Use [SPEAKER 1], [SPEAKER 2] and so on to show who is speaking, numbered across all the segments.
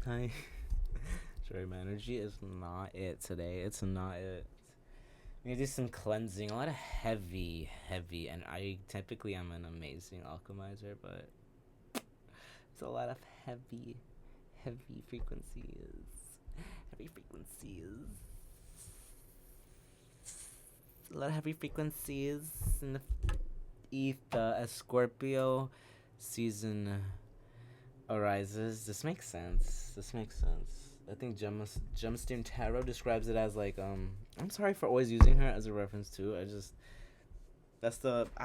[SPEAKER 1] Hi. Sorry, my energy is not it today. It's not it. I'm gonna do some cleansing. A lot of heavy, and I typically am an amazing alchemizer, but it's a lot of heavy frequencies. Heavy frequencies. A lot of heavy frequencies in the ether as Scorpio season arises. This makes sense. I think Gemstone Tarot describes it as like I'm sorry for always using her as a reference too. I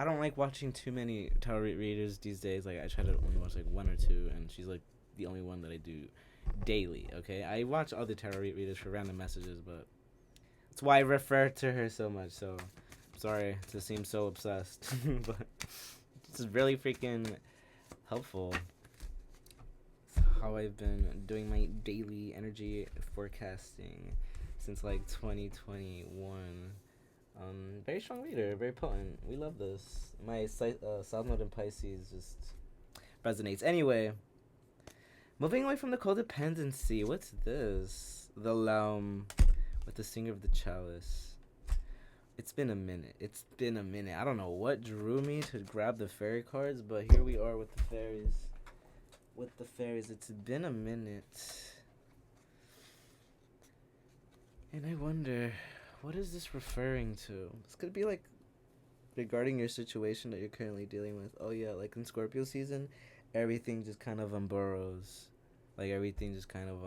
[SPEAKER 1] don't like watching too many tarot readers these days. Like I try to only watch like one or two, and she's like the only one that I do daily. Okay, I watch other tarot readers for random messages, but that's why I refer to her so much. So I'm sorry to seem so obsessed, but this is really freaking helpful. How I've been doing my daily energy forecasting since like 2021. Very strong reader, very potent. We love this. My South Node in Pisces just resonates. Anyway, moving away from the codependency. What's this? The Laum with the Singer of the Chalice. It's been a minute. I don't know what drew me to grab the fairy cards, but here we are with the fairies. It's been a minute. And I wonder, what is this referring to? This could be like regarding your situation that you're currently dealing with. Oh yeah, like in Scorpio season, everything just kind of burrows. Like everything just kind of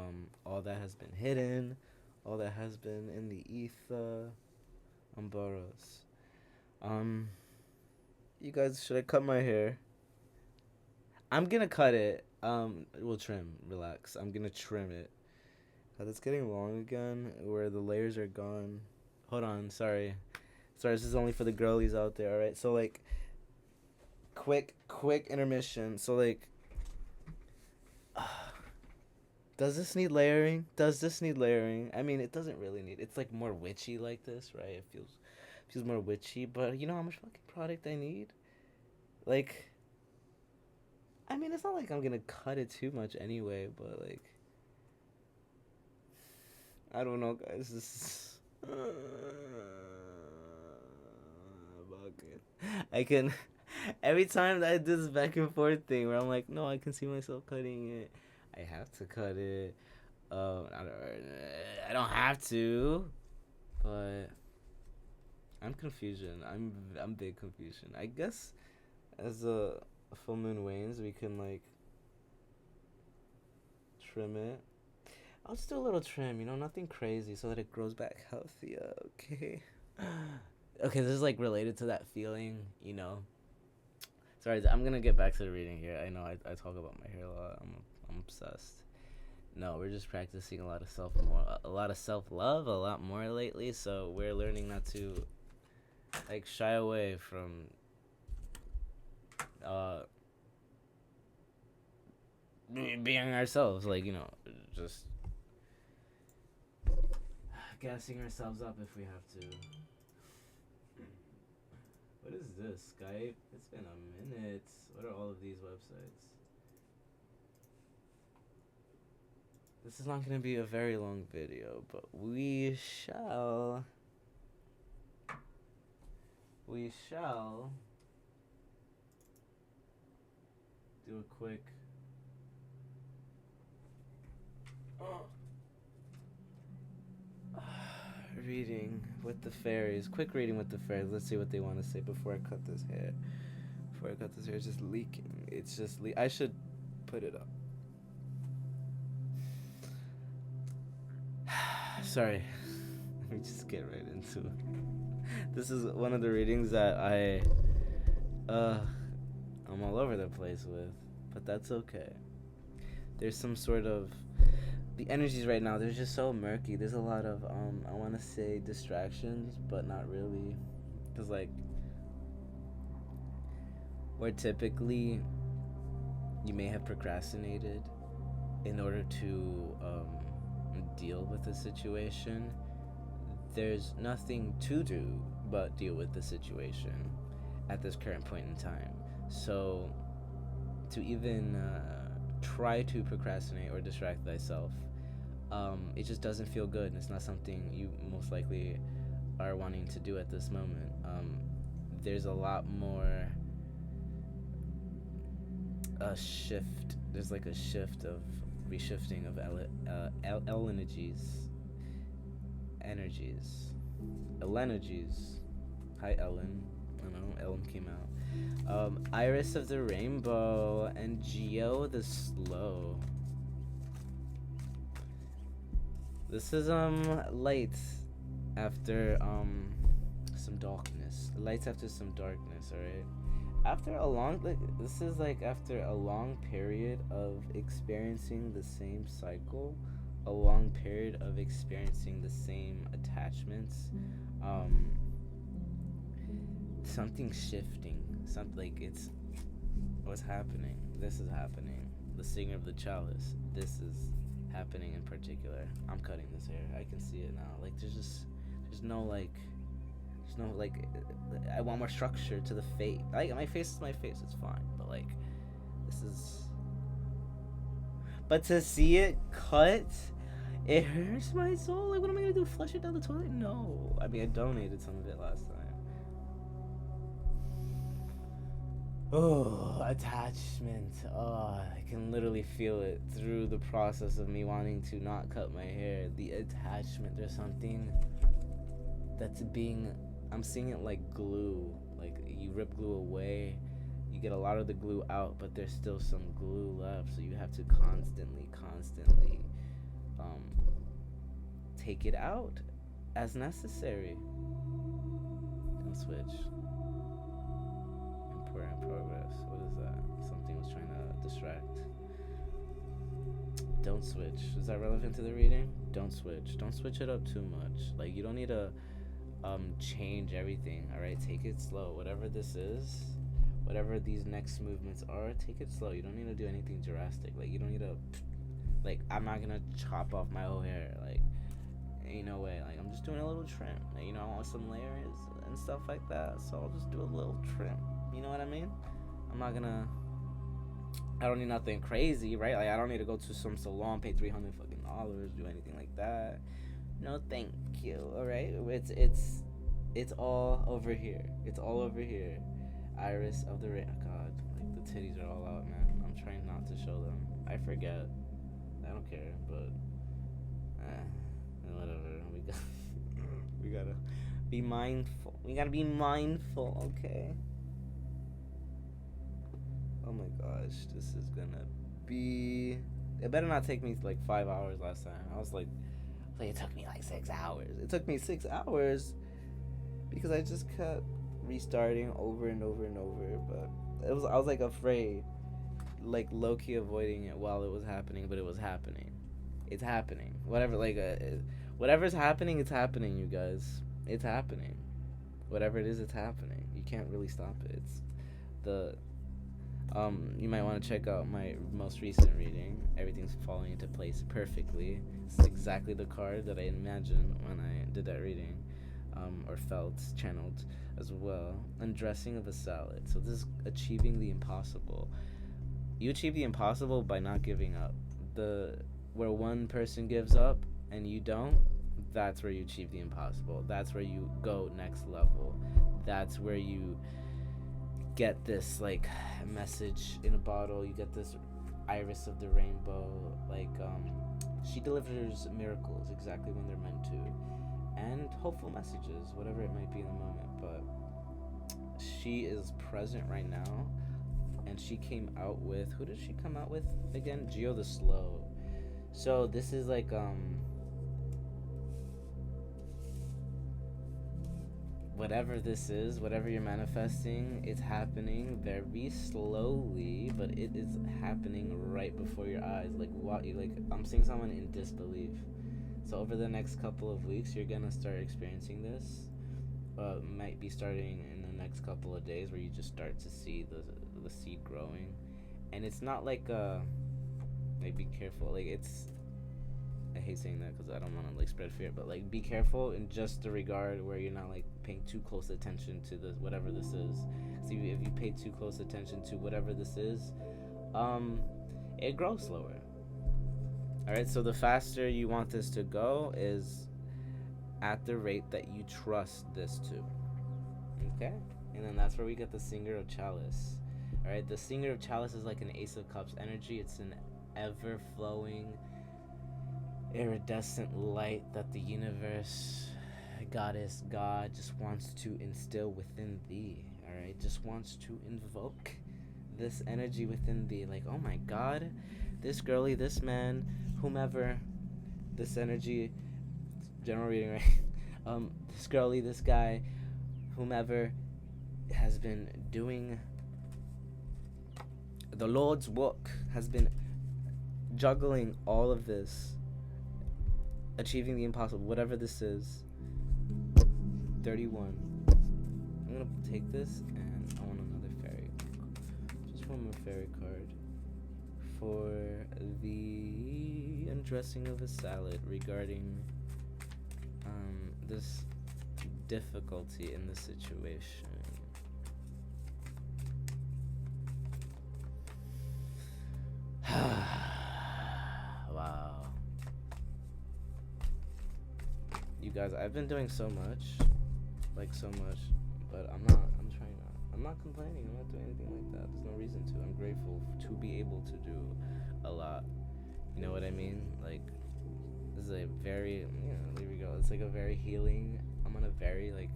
[SPEAKER 1] all that has been hidden, all that has been in the ether, burrows. You guys, should I cut my hair? I'm gonna cut it. We'll trim. Relax. I'm gonna trim it. Cause it's getting long again, where the layers are gone. Hold on. Sorry. This is only for the girlies out there. All right. So like, quick intermission. So like, does this need layering? I mean, it doesn't really need. It's like more witchy like this, right? It feels more witchy. But you know how much fucking product I need? Like, I mean, it's not like I'm gonna cut it too much anyway, but like, I don't know, guys. This is... I can. Every time that I do this back and forth thing where I'm like, no, I can see myself cutting it. I have to cut it. I don't have to, but I'm confusion. I'm big confusion. I guess as the full moon wanes, we can like trim it. I'll just do a little trim, nothing crazy, so that it grows back healthier. Okay. Okay, this is like related to that feeling. Sorry, I'm gonna get back to the reading here. I know I talk about my hair a lot. I'm obsessed. No, we're just practicing a lot of self love, a lot more lately. So we're learning not to like shy away from being ourselves. Like just gassing ourselves up if we have to. What is this? Skype? It's been a minute. What are all of these websites? This is not going to be a very long video, but we shall do a quick reading with the fairies. Quick reading with the fairies. Let's see what they want to say before I cut this hair. It's just leaking. I should put it up. Sorry. Let me just get right into it. This is one of the readings that I'm all over the place with, but that's okay. There's some sort of the energies right now, they're just so murky. There's a lot of I want to say distractions, but not really, because like where typically you may have procrastinated in order to deal with the situation, there's nothing to do but deal with the situation at this current point in time. So to even try to procrastinate or distract thyself, it just doesn't feel good, and it's not something you most likely are wanting to do at this moment. There's a lot more a shift. There's like a shift of reshifting of energies. Hi, Ellen. I know Ellen came out. Iris of the Rainbow and Geo the Slow. This is light after some darkness. Lights after some darkness, alright? After a long this is like after a long period of experiencing the same cycle, a long period of experiencing the same attachments, something's shifting. Something like it's what's happening. This is happening. The singer of the chalice. This is happening in particular. I'm cutting this hair. I can see it now. Like there's no I want more structure to the face. Like my face is my face. It's fine. But like this is. But to see it cut, it hurts my soul. Like what am I gonna do? Flush it down the toilet? No. I mean I donated some of it last time. Oh, attachment. Oh, I can literally feel it through the process of me wanting to not cut my hair. The attachment. There's something that's I'm seeing it like glue. Like you rip glue away, you get a lot of the glue out, but there's still some glue left. So you have to constantly take it out as necessary. Don't switch. In progress. What is that? Something was trying to distract. Don't switch. Is that relevant to the reading? Don't switch. Don't switch it up too much. Like you don't need to change everything. All right, take it slow. Whatever this is, whatever these next movements are, take it slow. You don't need to do anything drastic. Like you don't need to. Like I'm not gonna chop off my whole hair. Like ain't no way. Like I'm just doing a little trim. Like, I want some layers and stuff like that. So I'll just do a little trim. You know what I mean? I don't need nothing crazy, right? Like I don't need to go to some salon, pay $300 fucking dollars, do anything like that. No, thank you. All right, it's all over here. It's all over here. Iris of the God, like the titties are all out, man. I'm trying not to show them. I forget. I don't care, but whatever. We gotta be mindful. We gotta be mindful, okay? Oh my gosh, this is gonna be. It better not take me like 5 hours last time. I was like it took me like 6 hours. It took me 6 hours because I just kept restarting over and over and over. But I was like afraid, like low key avoiding it while it was happening, but it was happening. It's happening. Whatever's happening, it's happening, you guys. It's happening. Whatever it is, it's happening. You can't really stop it. It's the. You might want to check out my most recent reading. Everything's falling into place perfectly. It's exactly the card that I imagined when I did that reading, or felt, channeled as well. Undressing of a salad. So this is achieving the impossible. You achieve the impossible by not giving up. Where one person gives up and you don't, that's where you achieve the impossible. That's where you go next level. That's where you get this like message in a bottle. You get this Iris of the Rainbow. Like she delivers miracles exactly when they're meant to, and hopeful messages, whatever it might be in the moment. But she is present right now, and she came out with, who did she come out with again? Geo the Slow. So this is like whatever this is, whatever you're manifesting, it's happening very slowly, but it is happening right before your eyes. Like I'm seeing someone in disbelief. So over the next couple of weeks, you're gonna start experiencing this. Might be starting in the next couple of days, where you just start to see the seed growing, and it's not like like be careful. Like it's. I hate saying that because I don't want to like spread fear, but like be careful in just the regard where you're not like paying too close attention to whatever this is. See, if you pay too close attention to whatever this is, it grows slower. All right, so the faster you want this to go is at the rate that you trust this to. Okay? And then that's where we get the Singer of Chalice. All right, the Singer of Chalice is like an Ace of Cups energy. It's an ever flowing, iridescent light that the universe, goddess, God just wants to instill within thee. All right, just wants to invoke this energy within thee. Like, oh my God, this girly, this man, whomever, this energy, general reading, right? This girly, this guy, whomever has been doing the Lord's work, has been juggling all of this, achieving the impossible, whatever this is. 31. I'm gonna take this and I want another fairy. Just one more fairy card for the undressing of a salad regarding this difficulty in the situation. Wow. You guys, I've been doing so much, but I'm not complaining. I'm not doing anything like that. There's no reason to. I'm grateful to be able to do a lot. You know what I mean? Like, this is a very, there we go. It's like a very healing, I'm on a very, like,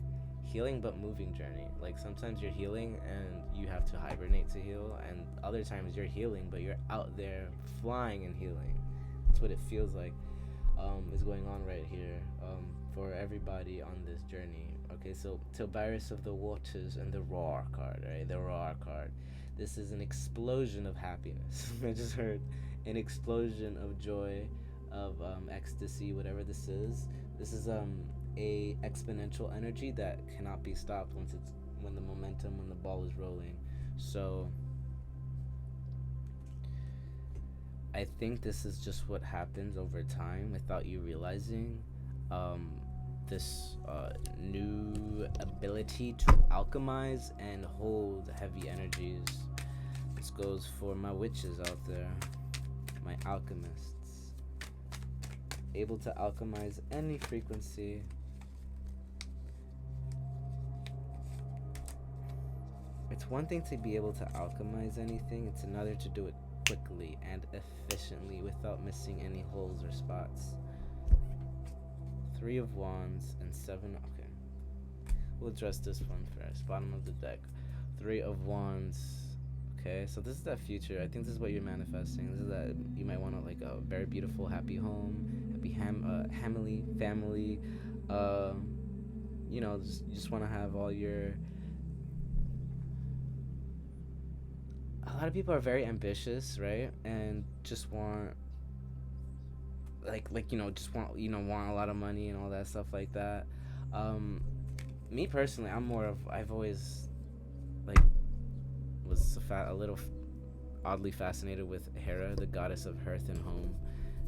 [SPEAKER 1] healing but moving journey. Like, sometimes you're healing and you have to hibernate to heal, and other times you're healing but you're out there flying and healing. That's what it feels like is going on right here for everybody on this journey. Okay, so Tiberius of the Waters and the Roar card, right? The Roar card. This is an explosion of happiness. I just heard an explosion of joy, of ecstasy, whatever this is. This is a exponential energy that cannot be stopped when the momentum, when the ball is rolling. So I think this is just what happens over time without you realizing. This new ability to alchemize and hold heavy energies. This goes for my witches out there, my alchemists. Able to alchemize any frequency. It's one thing to be able to alchemize anything, it's another to do it quickly and efficiently without missing any holes or spots. 3 of Wands and 7. Okay, we'll address this one first. Bottom of the deck, 3 of Wands. Okay, so this is that future. I think this is what you're manifesting. This is that you might want like a very beautiful, happy home, happy family. You just want to have all your. A lot of people are very ambitious, right? And just want. Just want a lot of money and all that stuff like that. Me personally, I've always was a little oddly fascinated with Hera, the goddess of hearth and home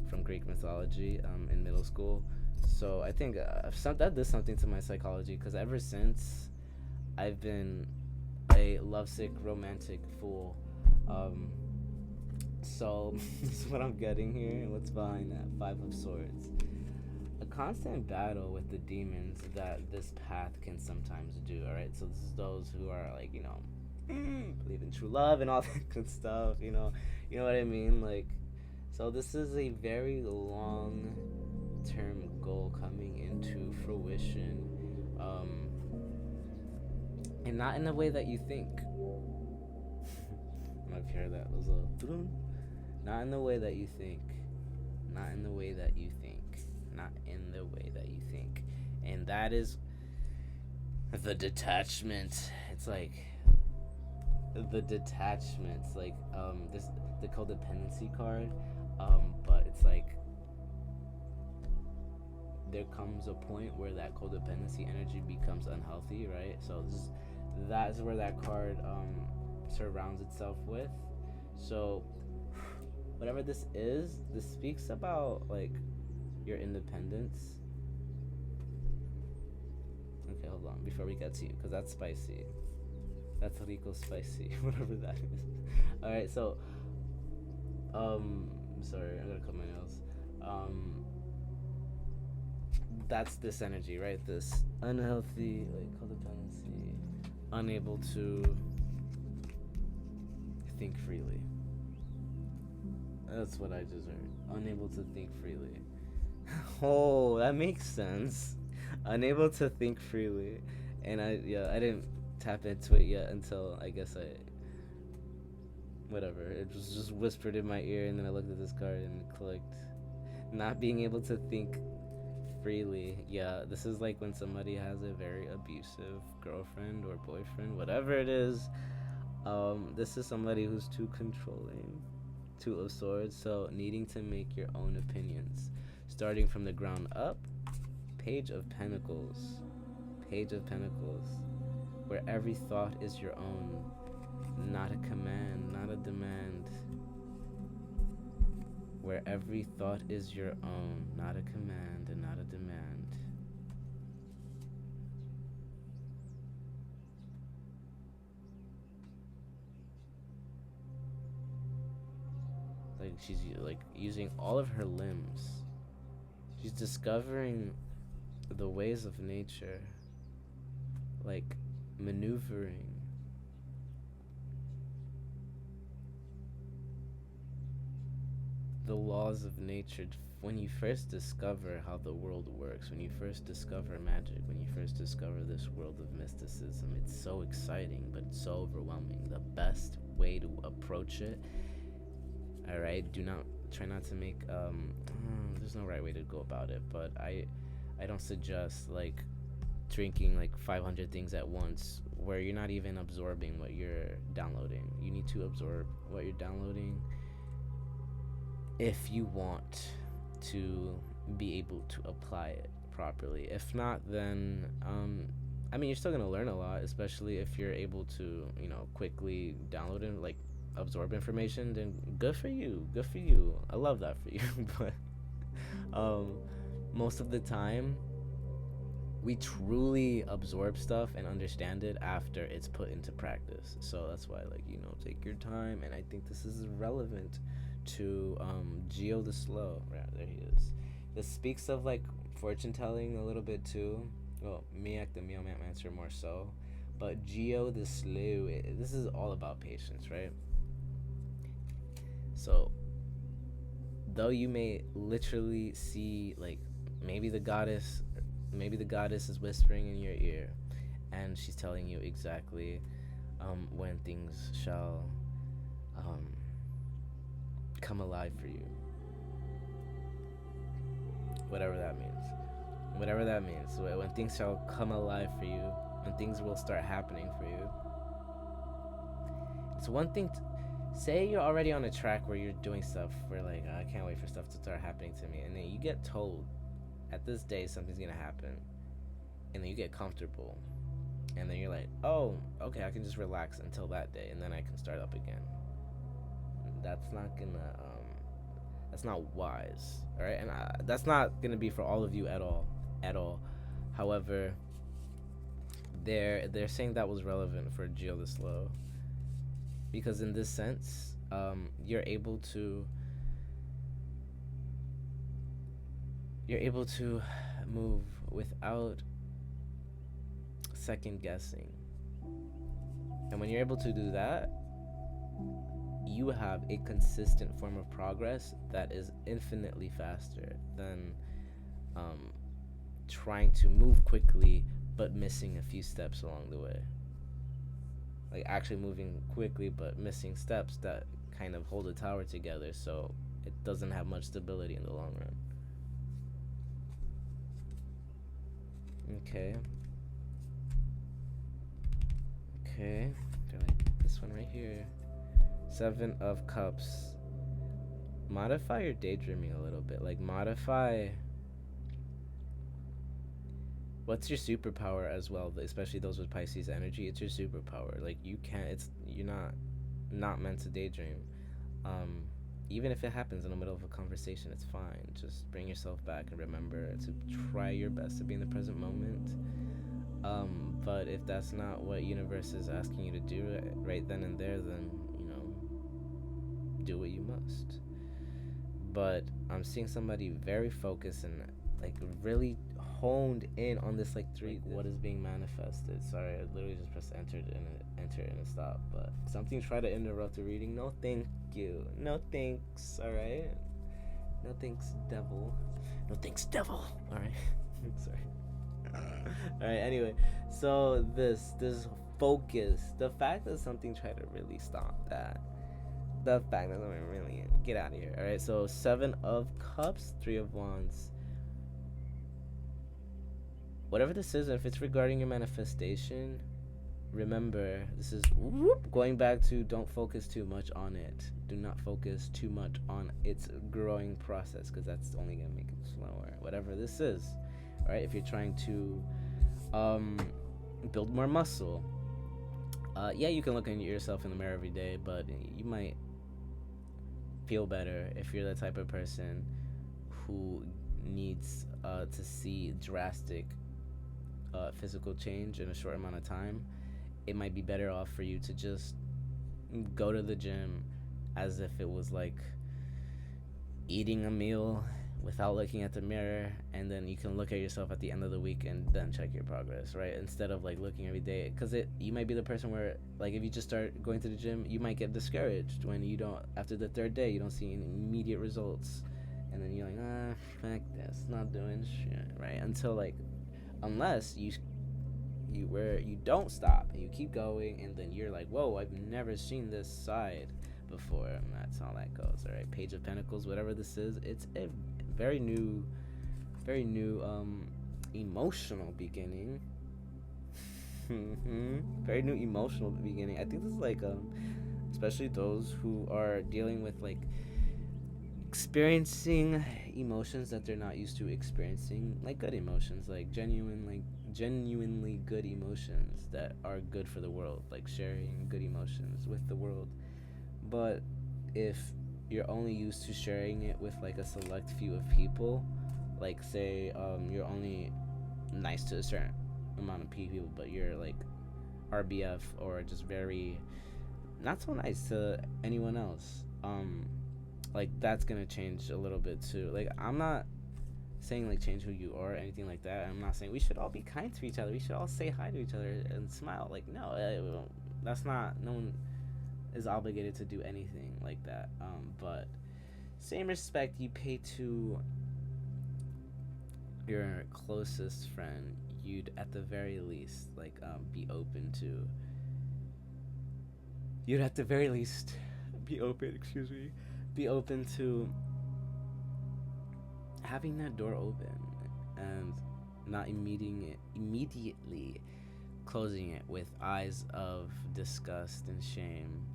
[SPEAKER 1] from Greek mythology in middle school. So I think that did something to my psychology, because ever since I've been a lovesick romantic fool. So this is what I'm getting here, and what's behind that 5 of Swords. A constant battle with the demons that this path can sometimes do. All right, so this is those who are believe in true love and all that good stuff. You know what I mean. Like, so this is a very long-term goal coming into fruition, and not in the way that you think. I don't know if you heard that. It was a not in the way that you think. Not in the way that you think. Not in the way that you think. And that is the detachment. It's like the detachment. It's like the codependency card. But it's like there comes a point where that codependency energy becomes unhealthy, right? So that's where that card surrounds itself with. So whatever this is, this speaks about your independence. Okay, hold on before we get to you, because that's spicy. That's rico spicy, whatever that is. All right, so Sorry, I gotta cut my nails. Um, that's this energy, right? This unhealthy, like, codependency, unable to think freely. That's what I just heard. Unable to think freely. Oh, that makes sense. Unable to think freely, and I didn't tap into it yet until I guess I whatever. It was just whispered in my ear, and then I looked at this card and it clicked. Not being able to think freely. Yeah, this is like when somebody has a very abusive girlfriend or boyfriend, whatever it is. This is somebody who's too controlling, Two of Swords. So needing to make your own opinions, starting from the ground up. Page of Pentacles. Page of Pentacles. Where every thought is your own, not a command, not a demand. Where every thought is your own, not a command and not a demand. Like she's like using all of her limbs. She's discovering the ways of nature, like maneuvering. The laws of nature. When you first discover how the world works, when you first discover magic, when you first discover this world of mysticism, it's so exciting, but it's so overwhelming. The best way to approach it, all right, try not to make there's no right way to go about it, but I don't suggest like drinking like 500 things at once where you're not even absorbing what you're downloading. You need to absorb what you're downloading if you want to be able to apply it properly. If not, then I mean, you're still gonna learn a lot, especially if you're able to, quickly download and like absorb information. Then good for you, good for you. I love that for you. But most of the time, we truly absorb stuff and understand it after it's put into practice. So that's why, like, take your time. And I think this is relevant to Geo the Slow. Right, there he is. This speaks of like fortune telling a little bit too. Well, Miak the Meowmancer more so, but Geo the Slow. This is all about patience, right? So, though you may literally see like maybe the goddess is whispering in your ear, and she's telling you exactly when things shall come alive for you. Whatever that means. Whatever that means. When things shall come alive for you, when things will start happening for you. It's one thing say you're already on a track where you're doing stuff where like, I can't wait for stuff to start happening to me, and then you get told at this day something's gonna happen, and then you get comfortable, and then you're like, oh, okay, I can just relax until that day, and then I can start up again. That's not wise, all right? And that's not gonna be for all of you at all. However, they're saying that was relevant for Geo the Slow, because in this sense, you're able to move without second guessing. And when you're able to do that, you have a consistent form of progress that is infinitely faster than trying to move quickly but missing a few steps along the way. Like actually moving quickly but missing steps that kind of hold the tower together, so it doesn't have much stability in the long run. Okay. They're like this one right here. 7 of Cups. Modify your daydreaming a little bit. Like modify what's your superpower as well, especially those with Pisces energy. It's your superpower. Like you're not meant to daydream. Even if it happens in the middle of a conversation, it's fine. Just bring yourself back and remember to try your best to be in the present moment. But if that's not what universe is asking you to do right then and there, then do what you must. But I'm seeing somebody very focused and like really honed in on this like three what is being manifested. Sorry, I literally just pressed enter and a stop. But something tried to interrupt the reading. No thank you. No thanks. Alright. No thanks, devil. No thanks, devil. Alright. Sorry. Alright, anyway. So this focus. The fact that something tried to really stop that. The fact that something really get out of here. Alright, so 7 of Cups, 3 of Wands. Whatever this is, if it's regarding your manifestation, remember, this is going back to don't focus too much on it. Do not focus too much on its growing process, because that's only going to make it slower. Whatever this is, right? If you're trying to build more muscle, yeah, you can look at yourself in the mirror every day, but you might feel better if you're the type of person who needs to see drastic physical change in a short amount of time. It might be better off for you to just go to the gym as if it was like eating a meal without looking at the mirror, and then you can look at yourself at the end of the week and then check your progress, right? Instead of like looking every day, because you might be the person where like if you just start going to the gym, you might get discouraged when you don't, after the 3rd day you don't see any immediate results, and then you're like, fuck this, not doing shit, right? Until like, unless you don't stop and you keep going, and then you're like, whoa, I've never seen this side before, and that's how that goes. All right, Page of Pentacles, whatever this is, it's a very new emotional beginning. Very new emotional beginning. I think this is like especially those who are dealing with like experiencing emotions that they're not used to experiencing, like good emotions, like genuinely good emotions that are good for the world, like sharing good emotions with the world. But if you're only used to sharing it with like a select few of people, like say you're only nice to a certain amount of people, but you're like RBF or just very not so nice to anyone else, like that's gonna change a little bit too. Like, I'm not saying like change who you are or anything like that. I'm not saying we should all be kind to each other, we should all say hi to each other and smile. Like, no, that's not, no one is obligated to do anything like that. But same respect you pay to your closest friend, you'd at the very least like be open to, you'd at the very least be open to having that door open and not immediately closing it with eyes of disgust and shame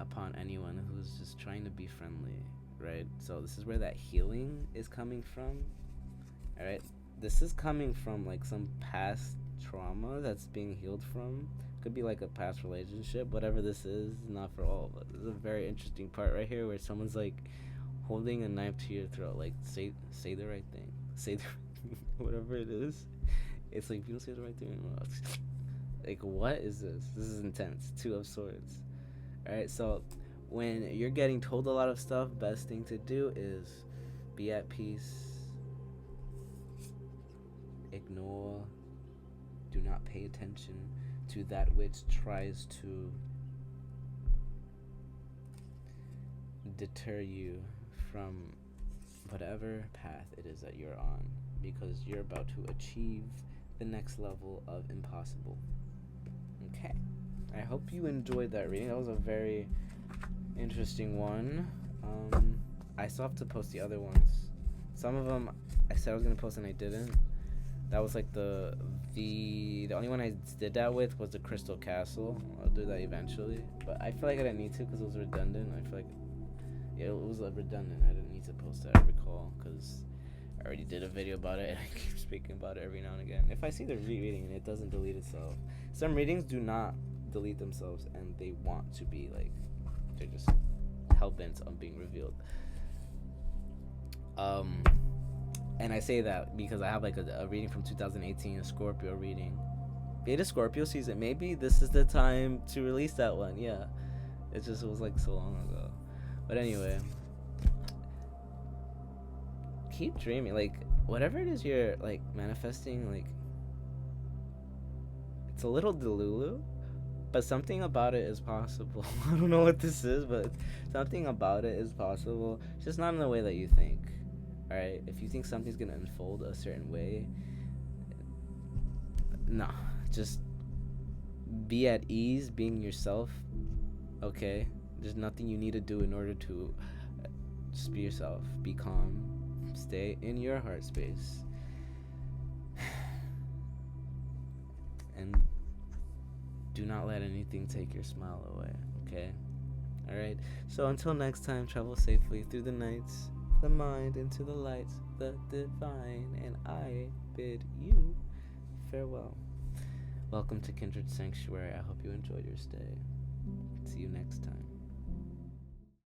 [SPEAKER 1] upon anyone who's just trying to be friendly, right? So this is where that healing is coming from. All right, this is coming from like some past trauma that's being healed from. Could be like a past relationship. Whatever this is not for all of us. This is a very interesting part right here where someone's like holding a knife to your throat, like say the right thing, say the whatever it is. It's like, if you don't say the right thing, like, what is this? This is intense. 2 of Swords. All right, so when you're getting told a lot of stuff, best thing to do is be at peace. Ignore. Do not pay attention to that which tries to deter you from whatever path it is that you're on, because you're about to achieve the next level of impossible. Okay, I hope you enjoyed that reading. That was a very interesting one. I still have to post the other ones. Some of them I said I was gonna post and I didn't. That was like the only one I did that with was the Crystal Castle. I'll do that eventually, but I feel like I didn't need to because it was redundant. I feel like it was redundant. I didn't need to post that, I recall, because I already did a video about it and I keep speaking about it every now and again. If I see the reading and it doesn't delete itself, some readings do not delete themselves and they want to be like, they're just hell-bent on being revealed. And I say that because I have like a reading from 2018, a Scorpio reading. Beta Scorpio season. Maybe this is the time to release that one. Yeah, it was like so long ago. But anyway, keep dreaming. Like, whatever it is you're like manifesting, like, it's a little delulu, but something about it is possible. I don't know what this is, but something about it is possible. It's just not in the way that you think. Alright? If you think something's gonna unfold a certain way, no. Just be at ease being yourself. Okay? There's nothing you need to do in order to just be yourself. Be calm. Stay in your heart space. And do not let anything take your smile away. Okay? Alright? So until next time, travel safely through the nights, the mind into the lights, the divine, and I bid you farewell. Welcome to Kindred Sanctuary. I hope you enjoyed your stay. See you next time.